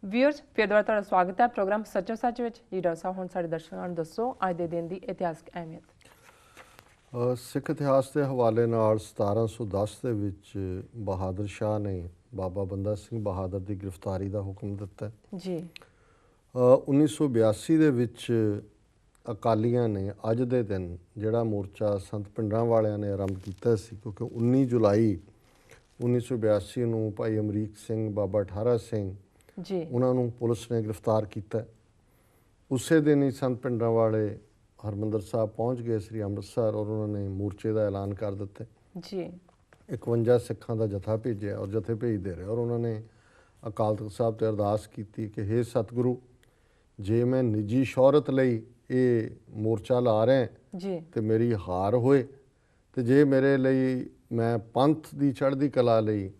Viewers ਫਿਰ ਦੁਬਾਰਾ ਤੁਹਾਡਾ ਸਵਾਗਤ ਹੈ ਪ੍ਰੋਗਰਾਮ ਸੱਚੋ ਸੱਚ ਵਿੱਚ। ਜੀ ਡਾਕਟਰ ਸਾਹਿਬ ਹੁਣ ਸਾਡੇ ਦਰਸ਼ਕਾਂ ਨੂੰ ਦੱਸੋ ਅੱਜ ਦੇ ਦਿਨ ਦੀ ਇਤਿਹਾਸਕ ਅਹਿਮੀਅਤ। ਸਿੱਖ ਇਤਿਹਾਸ ਦੇ ਹਵਾਲੇ ਨਾਲ 1710 ਦੇ ਵਿੱਚ ਬਹਾਦਰ ਸ਼ਾਹ ਨੇ ਬਾਬਾ ਬੰਦਾ ਸਿੰਘ ਬਹਾਦਰ ਦੀ ਗ੍ਰਿਫਤਾਰੀ ਦਾ ਹੁਕਮ ਦਿੱਤਾ ਜੀ। 1982 ਦੇ ਵਿੱਚ ਅਕਾਲੀਆਂ ਨੇ ਅੱਜ ਦੇ ਦਿਨ ਜਿਹੜਾ ਮੋਰਚਾ ਸੰਤ ਪਿੰਡਰਾਂ ਵਾਲਿਆਂ ਨੇ ਆਰੰਭ ਕੀਤਾ ਸੀ, ਕਿਉਂਕਿ 19 ਜੁਲਾਈ 1982 ਨੂੰ ਭਾਈ ਅਮਰੀਕ ਸਿੰਘ, ਬਾਬਾ ਠਾਰਾ ਸਿੰਘ ਜੀ ਉਹਨਾਂ ਨੂੰ ਪੁਲਿਸ ਨੇ ਗ੍ਰਿਫਤਾਰ ਕੀਤਾ। ਉਸੇ ਦਿਨ ਹੀ ਸੰਤ ਪਿੰਡਰਾਂ ਵਾਲੇ ਹਰਿਮੰਦਰ ਸਾਹਿਬ ਪਹੁੰਚ ਗਏ ਸ੍ਰੀ ਅੰਮ੍ਰਿਤਸਰ, ਔਰ ਉਹਨਾਂ ਨੇ ਮੋਰਚੇ ਦਾ ਐਲਾਨ ਕਰ ਦਿੱਤਾ ਜੀ। 51 ਸਿੱਖਾਂ ਦਾ ਜਥਾ ਭੇਜਿਆ ਔਰ ਜਥੇ ਭੇਜਦੇ ਰਹੇ, ਔਰ ਉਹਨਾਂ ਨੇ ਅਕਾਲ ਤਖਤ ਸਾਹਿਬ ਤੇ ਅਰਦਾਸ ਕੀਤੀ ਕਿ ਹੇ ਸਤਿਗੁਰੂ, ਜੇ ਮੈਂ ਨਿੱਜੀ ਸ਼ੌਹਰਤ ਲਈ ਇਹ ਮੋਰਚਾ ਲਾ ਰਿਹਾ ਜੀ ਤੇ ਮੇਰੀ ਹਾਰ ਹੋਏ, ਤੇ ਜੇ ਮੇਰੇ ਲਈ ਮੈਂ ਪੰਥ ਦੀ ਚੜ੍ਹਦੀ ਕਲਾ ਲਈ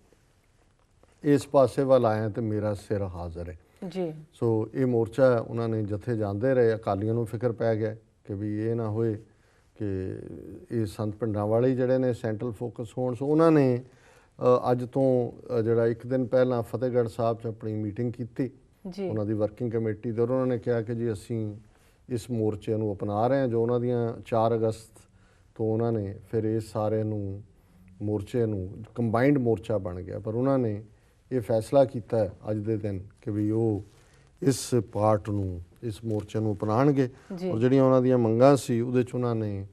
ਇਸ ਪਾਸੇ ਵੱਲ ਆਇਆ ਤੇ ਮੇਰਾ ਸਿਰ ਹਾਜ਼ਰ ਹੈ ਜੀ। ਸੋ ਇਹ ਮੋਰਚਾ ਉਹਨਾਂ ਨੇ ਜਥੇ ਜਾਂਦੇ ਰਹੇ। ਅਕਾਲੀਆਂ ਨੂੰ ਫਿਕਰ ਪੈ ਗਿਆ ਕਿ ਵੀ ਇਹ ਨਾ ਹੋਏ ਕਿ ਇਹ ਸੰਤ ਪਿੰਡਰਾਂ ਵਾਲੇ ਜਿਹੜੇ ਨੇ ਸੈਂਟਰਲ ਫੋਕਸ ਹੋਣ। ਸੋ ਉਹਨਾਂ ਨੇ ਅੱਜ ਤੋਂ ਜਿਹੜਾ ਇੱਕ ਦਿਨ ਪਹਿਲਾਂ ਫਤਿਹਗੜ੍ਹ ਸਾਹਿਬ 'ਚ ਆਪਣੀ ਮੀਟਿੰਗ ਕੀਤੀ ਜੀ ਉਹਨਾਂ ਦੀ ਵਰਕਿੰਗ ਕਮੇਟੀ ਦੇ, ਔਰ ਉਹਨਾਂ ਨੇ ਕਿਹਾ ਕਿ ਜੀ ਅਸੀਂ ਇਸ ਮੋਰਚੇ ਨੂੰ ਅਪਣਾ ਰਹੇ ਹਾਂ ਜੋ ਉਹਨਾਂ ਦੀਆਂ 4 ਅਗਸਤ ਤੋਂ ਉਹਨਾਂ ਨੇ ਫਿਰ ਇਸ ਸਾਰੇ ਨੂੰ ਮੋਰਚੇ ਨੂੰ ਕੰਬਾਈਨਡ ਮੋਰਚਾ ਬਣ ਗਿਆ। ਪਰ ਉਹਨਾਂ ਨੇ ਇਹ ਫੈਸਲਾ ਕੀਤਾ ਅੱਜ ਦੇ ਦਿਨ ਕਿ ਵੀ ਉਹ ਇਸ ਪਾਰਟ ਨੂੰ, ਇਸ ਮੋਰਚੇ ਨੂੰ ਅਪਣਾਉਣਗੇ, ਔਰ ਜਿਹੜੀਆਂ ਉਹਨਾਂ ਦੀਆਂ ਮੰਗਾਂ ਸੀ ਉਹਦੇ 'ਚ ਉਹਨਾਂ ਨੇ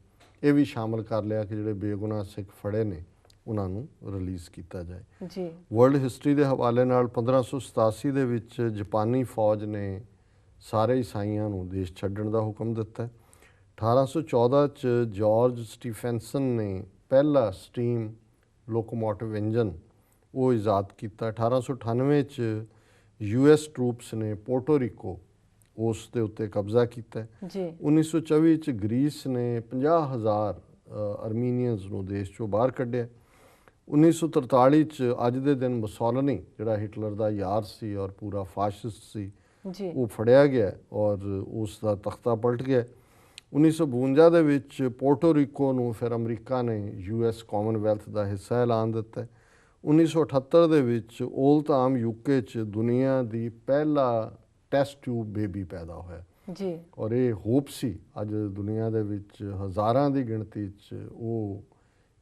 ਇਹ ਵੀ ਸ਼ਾਮਲ ਕਰ ਲਿਆ ਕਿ ਜਿਹੜੇ ਬੇਗੁਨਾਹ ਸਿੱਖ ਫੜੇ ਨੇ ਉਹਨਾਂ ਨੂੰ ਰਿਲੀਜ਼ ਕੀਤਾ ਜਾਏ ਜੀ। ਵਰਲਡ ਹਿਸਟਰੀ ਦੇ ਹਵਾਲੇ ਨਾਲ 1587 ਦੇ ਵਿੱਚ ਜਾਪਾਨੀ ਫੌਜ ਨੇ ਸਾਰੇ ਈਸਾਈਆਂ ਨੂੰ ਦੇਸ਼ ਛੱਡਣ ਦਾ ਹੁਕਮ ਦਿੱਤਾ। 1814 'ਚ ਜਾਰਜ ਸਟੀਫੈਂਸਨ ਨੇ ਪਹਿਲਾ ਸਟੀਮ ਲੋਕੋਮੋਟਿਵ ਇੰਜਨ ਉਹ ਇਜਾਦ ਕੀਤਾ। 1898 'ਚ US ਟਰੂਪਸ ਨੇ ਪੋਰਟੋ ਰੀਕੋ ਉਸ ਦੇ ਉੱਤੇ ਕਬਜ਼ਾ ਕੀਤਾ ਜੀ। 1924 'ਚ ਗਰੀਸ ਨੇ 50,000 ਅਰਮੀਨੀਅਨਸ ਨੂੰ ਦੇਸ਼ 'ਚੋਂ ਬਾਹਰ ਕੱਢਿਆ। 1943 'ਚ ਅੱਜ ਦੇ ਦਿਨ ਮੁਸੋਲਿਨੀ ਜਿਹੜਾ ਹਿਟਲਰ ਦਾ ਯਾਰ ਸੀ ਔਰ ਪੂਰਾ ਫਾਸ਼ਿਸਟ ਸੀ ਜੀ ਉਹ ਫੜਿਆ ਗਿਆ ਔਰ ਉਸ ਦਾ ਤਖਤਾ ਪਲਟ ਗਿਆ। 1952 ਦੇ ਵਿੱਚ ਪੋਰਟੋ ਰੀਕੋ ਨੂੰ ਫਿਰ ਅਮਰੀਕਾ ਨੇ US ਕਾਮਨਵੈਲਥ ਦਾ ਹਿੱਸਾ ਐਲਾਨ ਦਿੱਤਾ। 1978 ਦੇ ਵਿੱਚ ਓਲਡਹਾਮ UK 'ਚ ਦੁਨੀਆ ਦੀ ਪਹਿਲਾ ਟੈਸਟ ਟਿਊਬ ਬੇਬੀ ਪੈਦਾ ਹੋਇਆ ਜੀ। ਔਰ ਇਹ ਹੋਪ ਸੀ ਅੱਜ ਦੁਨੀਆ ਦੇ ਵਿੱਚ ਹਜ਼ਾਰਾਂ ਦੀ ਗਿਣਤੀ 'ਚ ਉਹ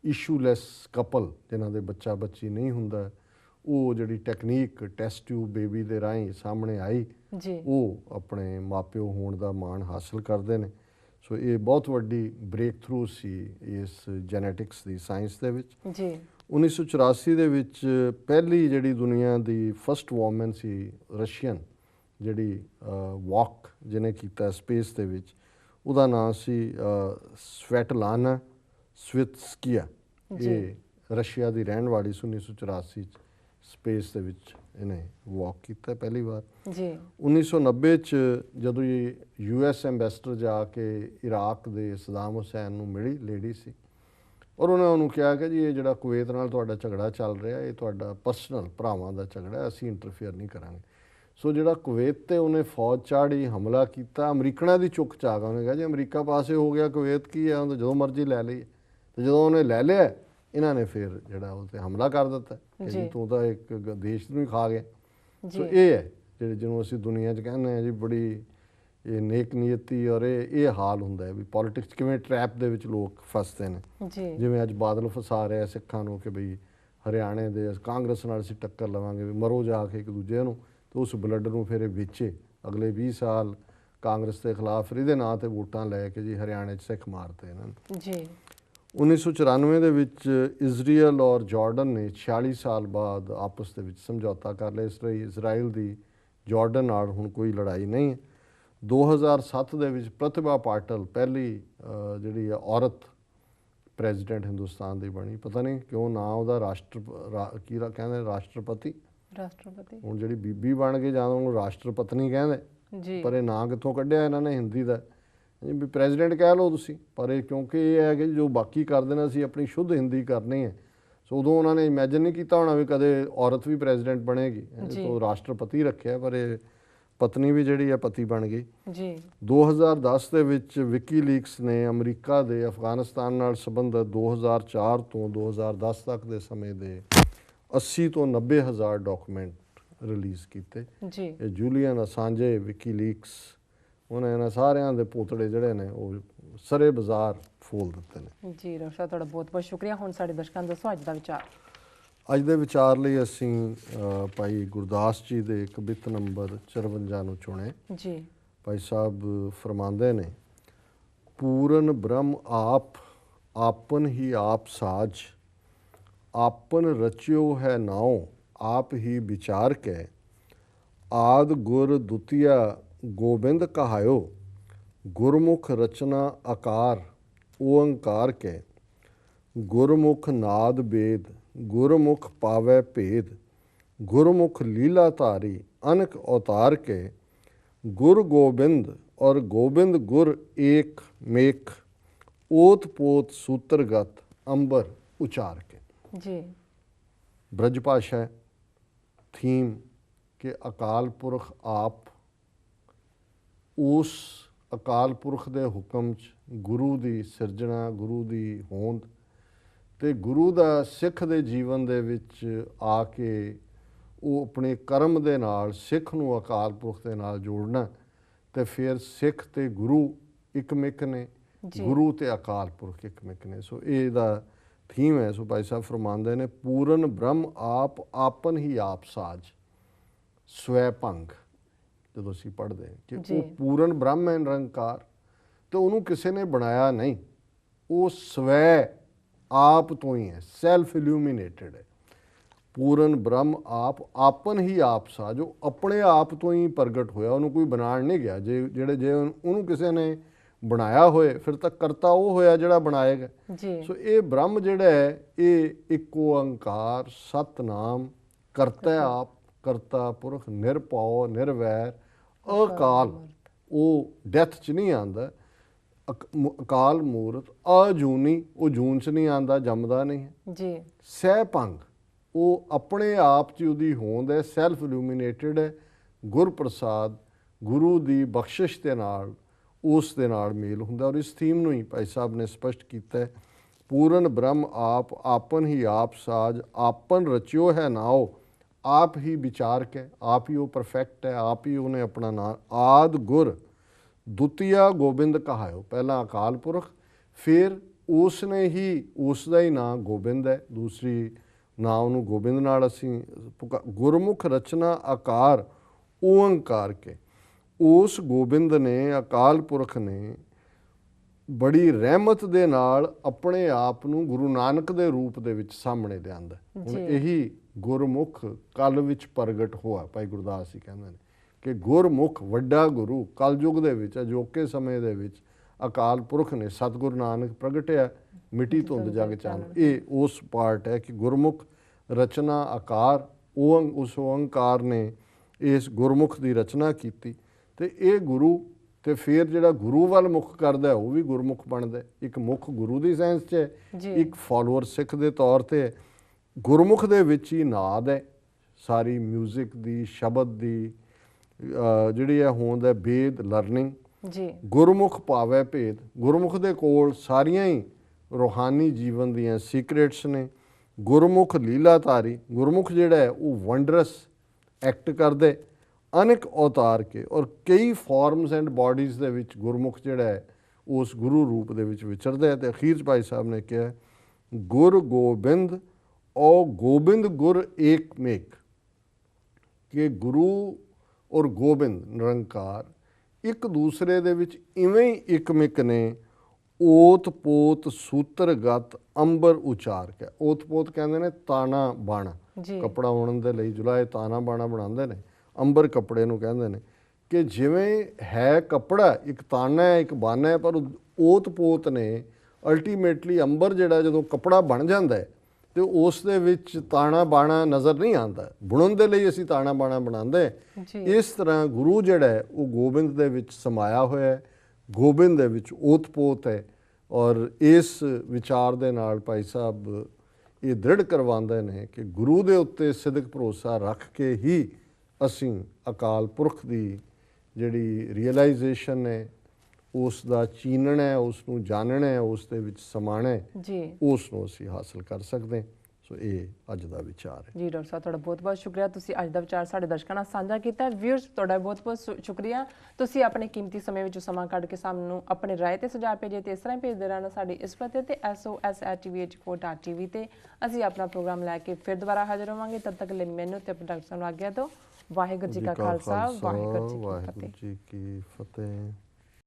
ਇਸ਼ੂਲੈਸ ਕਪਲ ਜਿਨ੍ਹਾਂ ਦੇ ਬੱਚਾ ਬੱਚੀ ਨਹੀਂ ਹੁੰਦਾ, ਉਹ ਜਿਹੜੀ ਟੈਕਨੀਕ ਟੈਸਟ ਟਿਊਬ ਬੇਬੀ ਦੇ ਰਾਹੀਂ ਸਾਹਮਣੇ ਆਈ ਜੀ ਉਹ ਆਪਣੇ ਮਾਪਿਓ ਹੋਣ ਦਾ ਮਾਣ ਹਾਸਲ ਕਰਦੇ ਨੇ। ਸੋ ਇਹ ਬਹੁਤ ਵੱਡੀ ਬ੍ਰੇਕ ਥਰੂ ਸੀ ਇਸ ਜੈਨੇਟਿਕਸ ਦੀ ਸਾਇੰਸ ਦੇ ਵਿੱਚ। ਜੀ 1984 ਦੇ ਵਿੱਚ ਪਹਿਲੀ ਜਿਹੜੀ ਦੁਨੀਆ ਦੀ ਫਸਟ ਵੂਮਨ ਸੀ ਰਸ਼ੀਅਨ ਜਿਹੜੀ ਵਾਕ ਜਿਹਨੇ ਕੀਤਾ ਸਪੇਸ ਦੇ ਵਿੱਚ, ਉਹਦਾ ਨਾਮ ਸੀ ਸਵੈਟਲਾਨਾ ਸਵਿਤਸਕੀਆ। ਇਹ ਰਸ਼ੀਆ ਦੀ ਰਹਿਣ ਵਾਲੀ ਸੀ। 1984 'ਚ ਸਪੇਸ ਦੇ ਵਿੱਚ ਇਹਨੇ ਵਾਕ ਕੀਤਾ ਪਹਿਲੀ ਵਾਰ ਜੀ। 1990 'ਚ ਜਦੋਂ ਇਹ US ਐਂਬੈਸਡਰ ਜਾ ਕੇ ਇਰਾਕ ਦੇ ਸਦਾਮ ਹੁਸੈਨ ਨੂੰ ਮਿਲੀ, ਲੇਡੀ ਸੀ, ਔਰ ਉਹਨਾਂ ਉਹਨੂੰ ਕਿਹਾ ਕਿ ਜੀ ਇਹ ਜਿਹੜਾ ਕੁਵੈਤ ਨਾਲ ਤੁਹਾਡਾ ਝਗੜਾ ਚੱਲ ਰਿਹਾ ਇਹ ਤੁਹਾਡਾ ਪਰਸਨਲ ਭਰਾਵਾਂ ਦਾ ਝਗੜਾ, ਅਸੀਂ ਇੰਟਰਫੇਅਰ ਨਹੀਂ ਕਰਾਂਗੇ। ਸੋ ਜਿਹੜਾ ਕੁਵੈਤ 'ਤੇ ਉਹਨੇ ਫੌਜ ਚਾੜੀ, ਹਮਲਾ ਕੀਤਾ, ਅਮਰੀਕਨਾਂ ਦੀ ਚੁੱਕ 'ਚ ਆ ਗਿਆ। ਉਹਨੇ ਕਿਹਾ ਜੀ ਅਮਰੀਕਾ ਪਾਸੇ ਹੋ ਗਿਆ, ਕੁਵੈਤ ਕੀ ਹੈ, ਉਹਨੇ ਜਦੋਂ ਮਰਜ਼ੀ ਲੈ ਲਈ। ਅਤੇ ਜਦੋਂ ਉਹਨੇ ਲੈ ਲਿਆ ਇਹਨਾਂ ਨੇ ਫਿਰ ਜਿਹੜਾ ਉਹ 'ਤੇ ਹਮਲਾ ਕਰ ਦਿੱਤਾ ਕਿ ਜੀ ਤੂੰ ਤਾਂ ਇੱਕ ਦੇਸ਼ ਨੂੰ ਹੀ ਖਾ ਗਿਆ। ਸੋ ਇਹ ਹੈ ਜਿਹੜੇ ਜਿਹਨੂੰ ਅਸੀਂ ਦੁਨੀਆ 'ਚ ਕਹਿੰਦੇ ਹਾਂ ਜੀ ਬੜੀ ਇਹ ਨੇਕ ਨੀਅਤੀ, ਔਰ ਇਹ ਹਾਲ ਹੁੰਦਾ ਹੈ ਵੀ ਪੋਲੀਟਿਕਸ ਕਿਵੇਂ ਟਰੈਪ ਦੇ ਵਿੱਚ ਲੋਕ ਫਸਦੇ ਨੇ। ਜਿਵੇਂ ਅੱਜ ਬਾਦਲ ਫਸਾ ਰਿਹਾ ਸਿੱਖਾਂ ਨੂੰ ਕਿ ਬਈ ਹਰਿਆਣੇ ਦੇ ਕਾਂਗਰਸ ਨਾਲ ਅਸੀਂ ਟੱਕਰ ਲਵਾਂਗੇ, ਵੀ ਮਰੋ ਜਾ ਕੇ ਇੱਕ ਦੂਜੇ ਨੂੰ, ਅਤੇ ਉਸ ਬਲੱਡ ਨੂੰ ਫਿਰ ਇਹ ਵੇਚੇ ਅਗਲੇ 20 ਸਾਲ ਕਾਂਗਰਸ ਦੇ ਖਿਲਾਫ, ਫਿਰ ਇਹਦੇ ਨਾਂ 'ਤੇ ਵੋਟਾਂ ਲੈ ਕੇ ਜੀ ਹਰਿਆਣੇ 'ਚ ਸਿੱਖ ਮਾਰਤੇ ਇਹਨਾਂ ਨੇ ਜੀ। 1994 ਦੇ ਵਿੱਚ ਇਜ਼ਰਾਈਲ ਔਰ ਜਾਰਡਨ ਨੇ 46 ਸਾਲ ਬਾਅਦ ਆਪਸ ਦੇ ਵਿੱਚ ਸਮਝੌਤਾ ਕਰ ਲਿਆ। ਇਸ ਲਈ ਇਜ਼ਰਾਈਲ ਦੀ ਜਾਰਡਨ ਨਾਲ ਹੁਣ ਕੋਈ ਲੜਾਈ ਨਹੀਂ ਹੈ। 2007 ਦੇ ਵਿੱਚ ਪ੍ਰਤਿਭਾ ਪਾਟਿਲ ਪਹਿਲੀ ਜਿਹੜੀ ਔਰਤ ਪ੍ਰੈਜ਼ੀਡੈਂਟ ਹਿੰਦੁਸਤਾਨ ਦੀ ਬਣੀ। ਪਤਾ ਨਹੀਂ ਕਿਉਂ ਨਾਂ ਉਹਦਾ ਕੀ ਕਹਿੰਦੇ ਰਾਸ਼ਟਰਪਤੀ ਹੁਣ ਜਿਹੜੀ ਬੀਬੀ ਬਣ ਗਈ ਜਾਂ ਉਹਨੂੰ ਰਾਸ਼ਟਰਪਤਨੀ ਕਹਿੰਦੇ, ਪਰ ਇਹ ਨਾਂ ਕਿੱਥੋਂ ਕੱਢਿਆ ਇਹਨਾਂ ਨੇ ਹਿੰਦੀ ਦਾ, ਵੀ ਪ੍ਰੈਜ਼ੀਡੈਂਟ ਕਹਿ ਲਓ ਤੁਸੀਂ। ਪਰ ਇਹ ਕਿਉਂਕਿ ਇਹ ਹੈ ਕਿ ਜੋ ਬਾਕੀ ਕਰਦੇ ਨੇ ਅਸੀਂ ਆਪਣੀ ਸ਼ੁੱਧ ਹਿੰਦੀ ਕਰਨੀ ਹੈ। ਸੋ ਉਦੋਂ ਉਹਨਾਂ ਨੇ ਇਮੈਜਿਨ ਨਹੀਂ ਕੀਤਾ ਹੋਣਾ ਵੀ ਕਦੇ ਔਰਤ ਵੀ ਪ੍ਰੈਜ਼ੀਡੈਂਟ ਬਣੇਗੀ, ਤੋਂ ਰਾਸ਼ਟਰਪਤੀ ਰੱਖਿਆ, ਪਰ ਇਹ ਪਤਨੀ ਵੀ ਜਿਹੜੀ ਹੈ ਪਤੀ ਬਣ ਗਈ ਜੀ। 2010 ਦੇ ਵਿੱਚ ਵਿਕੀਲੀਕਸ ਨੇ ਅਮਰੀਕਾ ਦੇ ਅਫਗਾਨਿਸਤਾਨ ਨਾਲ ਸੰਬੰਧਿਤ 2004 ਤੋਂ 2010 ਤੱਕ ਦੇ ਸਮੇਂ ਦੇ 80 ਤੋਂ 90 ਹਜ਼ਾਰ ਡਾਕੂਮੈਂਟ ਰਿਲੀਜ਼ ਕੀਤੇ। ਜੀ ਇਹ ਜੂਲੀਅਨ ਅਸਾਂਜੇ, ਵਿਕੀਲੀਕਸ, ਉਹਨਾਂ ਇਹਨਾਂ ਸਾਰਿਆਂ ਦੇ ਪੋਤੜੇ ਜਿਹੜੇ ਨੇ ਉਹ ਸਰੇ ਬਾਜ਼ਾਰ ਫੋਲ ਦਿੱਤੇ ਨੇ। ਜੀ ਡਾਕਟਰ ਸਾਹਿਬ ਤੁਹਾਡਾ ਬਹੁਤ ਬਹੁਤ ਸ਼ੁਕਰੀਆ। ਹੁਣ ਸਾਡੇ ਦਰਸ਼ਕਾਂ ਨੂੰ ਦੱਸੋ ਅੱਜ ਦਾ ਵਿਚਾਰ। ਅੱਜ ਦੇ ਵਿਚਾਰ ਲਈ ਅਸੀਂ ਭਾਈ ਗੁਰਦਾਸ ਜੀ ਦੇ ਕਵਿਤ ਨੰਬਰ 54 ਨੂੰ ਚੁਣੇ। ਜੀ ਭਾਈ ਸਾਹਿਬ ਫਰਮਾਉਂਦੇ ਨੇ, ਪੂਰਨ ਬ੍ਰਹਮ ਆਪ ਆਪਨ ਹੀ ਆਪ ਸਾਜ, ਆਪਨ ਰਚਿਓ ਹੈ ਨਾਉ ਆਪ ਹੀ ਵਿਚਾਰ ਕੇ, ਆਦ ਗੁਰ ਦੁਤੀਆ ਗੋਬਿੰਦ ਕਹਾਇਓ, ਗੁਰਮੁਖ ਰਚਨਾ ਆਕਾਰ ਓੰਕਾਰ ਕੇ, ਗੁਰਮੁਖ ਨਾਦ ਬੇਦ ਗੁਰਮੁਖ ਪਾਵੈ ਭੇਦ, ਗੁਰਮੁਖ ਲੀਲਾ ਧਾਰੀ ਅਨਕ ਅਵਤਾਰ ਕੇ, गुर गोबिंद और गोबिंद गुर एक मेक, ओत पोत सूत्रगत अंबर उचार के। जी ब्रजभाषा थीम के अकाल पुरख आप, उस अकाल पुरख दे हुक्म च गुरु दी सिरजना, गुरु दी होंद ते गुरु दा सिख दे जीवन दे विच आके ਉਹ ਆਪਣੇ ਕਰਮ ਦੇ ਨਾਲ ਸਿੱਖ ਨੂੰ ਅਕਾਲ ਪੁਰਖ ਦੇ ਨਾਲ ਜੋੜਨਾ, ਤੇ ਫਿਰ ਸਿੱਖ ਤੇ ਗੁਰੂ ਇੱਕਮਿਕ ਨੇ, ਗੁਰੂ ਤੇ ਅਕਾਲ ਪੁਰਖ ਇੱਕਮਿਕ ਨੇ। ਸੋ ਇਹ ਦਾ ਥੀਮ ਹੈ। ਸੋ ਭਾਈ ਸਾਹਿਬ ਫਰਮਾਉਂਦੇ ਨੇ, ਪੂਰਨ ਬ੍ਰਹਮ ਆਪ ਆਪਨ ਹੀ ਆਪ ਸਾਜ, ਸਵੈ ਭੰਗ। ਜਦੋਂ ਅਸੀਂ ਪੜ੍ਹਦੇ ਕਿ ਉਹ ਪੂਰਨ ਬ੍ਰਹਮ ਹੈ ਨਿਰੰਕਾਰ, ਤੇ ਉਹਨੂੰ ਕਿਸੇ ਨੇ ਬਣਾਇਆ ਨਹੀਂ, ਉਹ ਸਵੈ ਆਪ ਤੋਂ ਹੀ ਹੈ, ਸੈਲਫ ਇਲੂਮੀਨੇਟਡ ਹੈ। ਪੂਰਨ ਬ੍ਰਹਮ ਆਪ ਆਪਨ ਹੀ ਆਪ ਸਾਜ, ਜੋ ਆਪਣੇ ਆਪ ਤੋਂ ਹੀ ਪ੍ਰਗਟ ਹੋਇਆ, ਉਹਨੂੰ ਕੋਈ ਬਣਾਉਣ ਨਹੀਂ ਗਿਆ। ਜੇ ਉਹਨੂੰ ਕਿਸੇ ਨੇ ਬਣਾਇਆ ਹੋਏ ਫਿਰ ਤਾਂ ਕਰਤਾ ਉਹ ਹੋਇਆ ਜਿਹੜਾ ਬਣਾਏਗਾ। ਸੋ ਇਹ ਬ੍ਰਹਮ ਜਿਹੜਾ ਹੈ ਇਹ ਇੱਕ ਓੰਕਾਰ ਸਤਨਾਮ, ਕਰਤਾ ਆਪ, ਕਰਤਾ ਪੁਰਖ, ਨਿਰਭਉ ਨਿਰਵੈਰ ਅਕਾਲ, ਉਹ ਡੈਥ 'ਚ ਨਹੀਂ ਆਉਂਦਾ, ਅਕਾਲ ਮੂਰਤ, ਅਜੂਨੀ, ਉਹ ਜੂਨ 'ਚ ਨਹੀਂ ਆਉਂਦਾ, ਜੰਮਦਾ ਨਹੀਂ ਹੈ। ਸਹਿ ਭੰਗ, ਉਹ ਆਪਣੇ ਆਪ 'ਚ ਉਹਦੀ ਹੋਂਦ ਹੈ, ਸੈਲਫ ਇਲੂਮੀਨੇਟਡ ਹੈ। ਗੁਰ ਪ੍ਰਸਾਦ, ਗੁਰੂ ਦੀ ਬਖਸ਼ਿਸ਼ ਦੇ ਨਾਲ ਉਸ ਦੇ ਨਾਲ ਮੇਲ ਹੁੰਦਾ। ਔਰ ਇਸ ਥੀਮ ਨੂੰ ਹੀ ਭਾਈ ਸਾਹਿਬ ਨੇ ਸਪਸ਼ਟ ਕੀਤਾ ਹੈ, ਪੂਰਨ ਬ੍ਰਹਮ ਆਪ ਆਪਨ ਹੀ ਆਪ ਸਾਜ, ਆਪਨ ਰਚਿਓ ਹੈ ਨਾਉ ਆਪ ਹੀ ਵਿਚਾਰ ਕੇ, ਆਪ ਹੀ ਉਹ ਪਰਫੈਕਟ ਹੈ, ਆਪ ਹੀ ਉਹਨੇ ਆਪਣਾ ਨਾਂ। ਆਦ ਗੁਰ ਦੁਤੀਆ ਗੋਬਿੰਦ ਕਹਾਇਓ, ਪਹਿਲਾਂ ਅਕਾਲ ਪੁਰਖ, ਫਿਰ ਉਸ ਨੇ ਹੀ, ਉਸ ਦਾ ਹੀ ਨਾਂ ਗੋਬਿੰਦ ਹੈ, ਦੂਸਰੀ ਨਾਂ ਉਹਨੂੰ ਗੋਬਿੰਦ ਨਾਲ ਅਸੀਂ ਗੁਰਮੁਖ ਰਚਨਾ ਆਕਾਰ ਓੰਕਾਰ ਕੇ। ਉਸ ਗੋਬਿੰਦ ਨੇ, ਅਕਾਲ ਪੁਰਖ ਨੇ ਬੜੀ ਰਹਿਮਤ ਦੇ ਨਾਲ ਆਪਣੇ ਆਪ ਨੂੰ ਗੁਰੂ ਨਾਨਕ ਦੇ ਰੂਪ ਦੇ ਵਿੱਚ ਸਾਹਮਣੇ ਲਿਆਂਦਾ। ਹੁਣ ਇਹੀ ਗੁਰਮੁਖ ਕਲ ਵਿੱਚ ਪ੍ਰਗਟ ਹੋਇਆ। ਭਾਈ ਗੁਰਦਾਸ ਜੀ ਕਹਿੰਦੇ ਨੇ ਕਿ ਗੁਰਮੁਖ ਵੱਡਾ ਗੁਰੂ ਕਲਯੁਗ ਦੇ ਵਿੱਚ, ਅਜੋਕੇ ਸਮੇਂ ਦੇ ਵਿੱਚ ਅਕਾਲ ਪੁਰਖ ਨੇ, ਸਤਿਗੁਰੂ ਨਾਨਕ ਪ੍ਰਗਟਿਆ, ਮਿੱਟੀ ਧੁੰਦ ਜਗ ਚਾਨਣ। ਇਹ ਉਸ ਪਾਰਟ ਹੈ ਕਿ ਗੁਰਮੁਖ ਰਚਨਾ ਆਕਾਰ, ਉਸ ਓੰਕਾਰ ਨੇ ਇਸ ਗੁਰਮੁਖ ਦੀ ਰਚਨਾ ਕੀਤੀ, ਤੇ ਇਹ ਗੁਰੂ, ਤੇ ਫਿਰ ਜਿਹੜਾ ਗੁਰੂ ਵੱਲ ਮੁਖ ਕਰਦਾ ਉਹ ਵੀ ਗੁਰਮੁਖ ਬਣਦਾ। ਇੱਕ ਮੁਖ ਗੁਰੂ ਦੀ ਸੈਂਸ 'ਚ ਹੈ, ਇੱਕ ਫਾਲੋਅਰ ਸਿੱਖ ਦੇ ਤੌਰ 'ਤੇ ਹੈ। ਗੁਰਮੁਖ ਦੇ ਵਿੱਚ ਹੀ ਨਾਦ ਹੈ, ਸਾਰੀ ਮਿਊਜ਼ਿਕ ਦੀ, ਸ਼ਬਦ ਦੀ ਜਿਹੜੀ ਹੈ ਹੋਂਦ ਹੈ, ਵੇਦ ਲਰਨਿੰਗ। ਗੁਰਮੁਖ ਪਾਵੈ ਭੇਦ, ਗੁਰਮੁਖ ਦੇ ਕੋਲ ਸਾਰੀਆਂ ਹੀ ਰੂਹਾਨੀ ਜੀਵਨ ਦੀਆਂ ਸੀਕ੍ਰੇਟਸ ਨੇ। ਗੁਰਮੁਖ ਲੀਲਾ ਧਾਰੀ, ਗੁਰਮੁਖ ਜਿਹੜਾ ਹੈ ਉਹ ਵੰਡਰਸ ਐਕਟ ਕਰਦੇ, ਅਨੇਕ ਅਵਤਾਰ ਕੇ, ਔਰ ਕਈ ਫਾਰਮਸ ਐਂਡ ਬਾਡੀਜ਼ ਦੇ ਵਿੱਚ ਗੁਰਮੁਖ ਜਿਹੜਾ ਹੈ ਉਸ ਗੁਰੂ ਰੂਪ ਦੇ ਵਿੱਚ ਵਿਚਰਦਾ ਹੈ। ਅਤੇ ਅਖੀਰ 'ਚ ਭਾਈ ਸਾਹਿਬ ਨੇ ਕਿਹਾ, ਗੁਰ ਗੋਬਿੰਦ ਔ ਗੋਬਿੰਦ ਗੁਰ ਏਕ ਮੇਕ, ਕਿ ਗੁਰੂ ਔਰ ਗੋਬਿੰਦ ਨਿਰੰਕਾਰ ਇੱਕ ਦੂਸਰੇ ਦੇ ਵਿੱਚ ਇਵੇਂ ਹੀ ਇੱਕਮਿਕ ਨੇ। ਓਤ ਪੋਤ ਸੂਤਰਗਤ ਅੰਬਰ ਉਚਾਰ ਕੇ, ਓਤ ਪੋਤ ਕਹਿੰਦੇ ਨੇ ਤਾਣਾ ਬਾਣਾ, ਕੱਪੜਾ ਬੁਣਨ ਦੇ ਲਈ ਜੁਲਾਏ ਤਾਣਾ ਬਾਣਾ ਬਣਾਉਂਦੇ ਨੇ, ਅੰਬਰ ਕੱਪੜੇ ਨੂੰ ਕਹਿੰਦੇ ਨੇ। ਕਿ ਜਿਵੇਂ ਹੈ ਕੱਪੜਾ ਇੱਕ ਤਾਣਾ ਹੈ, ਇੱਕ ਬਾਨਾ ਹੈ, ਪਰ ਓਤ ਪੋਤ ਨੇ ਅਲਟੀਮੇਟਲੀ ਅੰਬਰ ਜਿਹੜਾ ਜਦੋਂ ਕੱਪੜਾ ਬਣ ਜਾਂਦਾ ਹੈ ਤੇ ਉਸ ਦੇ ਵਿੱਚ ਤਾਣਾ ਬਾਣਾ ਨਜ਼ਰ ਨਹੀਂ ਆਉਂਦਾ। ਬੁਣਨ ਦੇ ਲਈ ਅਸੀਂ ਤਾਣਾ ਬਾਣਾ ਬਣਾਉਂਦੇ। ਇਸ ਤਰ੍ਹਾਂ ਗੁਰੂ ਜਿਹੜਾ ਹੈ ਉਹ ਗੋਬਿੰਦ ਦੇ ਵਿੱਚ ਸਮਾਇਆ ਹੋਇਆ ਹੈ, ਗੋਬਿੰਦ ਦੇ ਵਿੱਚ ਓਤ ਪੋਤ ਹੈ। ਔਰ ਇਸ ਵਿਚਾਰ ਦੇ ਨਾਲ ਭਾਈ ਸਾਹਿਬ ਇਹ ਦ੍ਰਿੜ ਕਰਵਾਉਂਦੇ ਨੇ ਕਿ ਗੁਰੂ ਦੇ ਉੱਤੇ ਸਿਦਕ ਭਰੋਸਾ ਰੱਖ ਕੇ ਹੀ ਅਸੀਂ ਅਕਾਲ ਪੁਰਖ ਦੀ ਜਿਹੜੀ ਰੀਅਲਾਈਜੇਸ਼ਨ ਹੈ, ਉਸ ਦਾ ਚੀਨਣਾ ਹੈ, ਉਸ ਨੂੰ ਜਾਣਨਾ ਹੈ, ਉਸ ਦੇ ਵਿੱਚ ਸਮਾਣਾ ਹੈ, ਉਸ ਨੂੰ ਅਸੀਂ ਹਾਸਲ ਕਰ ਸਕਦੇ ਹਾਂ। ਸੋ ਇਹ ਅੱਜ ਦਾ ਵਿਚਾਰ ਹੈ। ਜੀ ਡਾਕਟਰ ਸਾਹਿਬ ਤੁਹਾਡਾ ਬਹੁਤ ਬਹੁਤ ਸ਼ੁਕਰੀਆ, ਤੁਸੀਂ ਅੱਜ ਦਾ ਵਿਚਾਰ ਸਾਡੇ ਦਰਸ਼ਕਾਂ ਨਾਲ ਸਾਂਝਾ ਕੀਤਾ। ਵਿਊਅਰਸ ਤੁਹਾਡਾ ਬਹੁਤ ਬਹੁਤ ਸ਼ੁਕਰੀਆ, ਤੁਸੀਂ ਆਪਣੇ ਕੀਮਤੀ ਸਮੇਂ ਵਿੱਚੋਂ ਸਮਾਂ ਕੱਢ ਕੇ ਸਾਨੂੰ ਆਪਣੇ ਰਾਏ ਤੇ ਸੁਝਾਅ ਭੇਜੇ ਤੇ ਇਸ ਤਰ੍ਹਾਂ ਹੀ ਭੇਜਦੇ ਰਹਿਣਾ ਸਾਡੀ ਇਸ ਪਤੇ ਤੇ sos@tvh4.tv ਤੇ ਅਸੀਂ ਆਪਣਾ ਪ੍ਰੋਗਰਾਮ ਲੈ ਕੇ ਫਿਰ ਦੁਬਾਰਾ ਹਾਜ਼ਰ ਹੋਵਾਂਗੇ। ਤਦ ਤੱਕ ਲਈ ਮੈਨੂੰ ਤੇ ਆਪਣੇ ਡਾਕਟਰ ਸਾਹਿਬ ਨੂੰ ਆਗਿਆ ਦਿਓ। ਵਾਹਿਗੁਰੂ ਜੀ ਕਾ ਖਾਲਸਾ, ਵਾਹਿਗੁਰੂ ਜੀ ਕੀ ਫਤਿਹ। ਵਾਹਿਗੁਰੂ ਜੀ ਕੀ ਫਤਿਹ।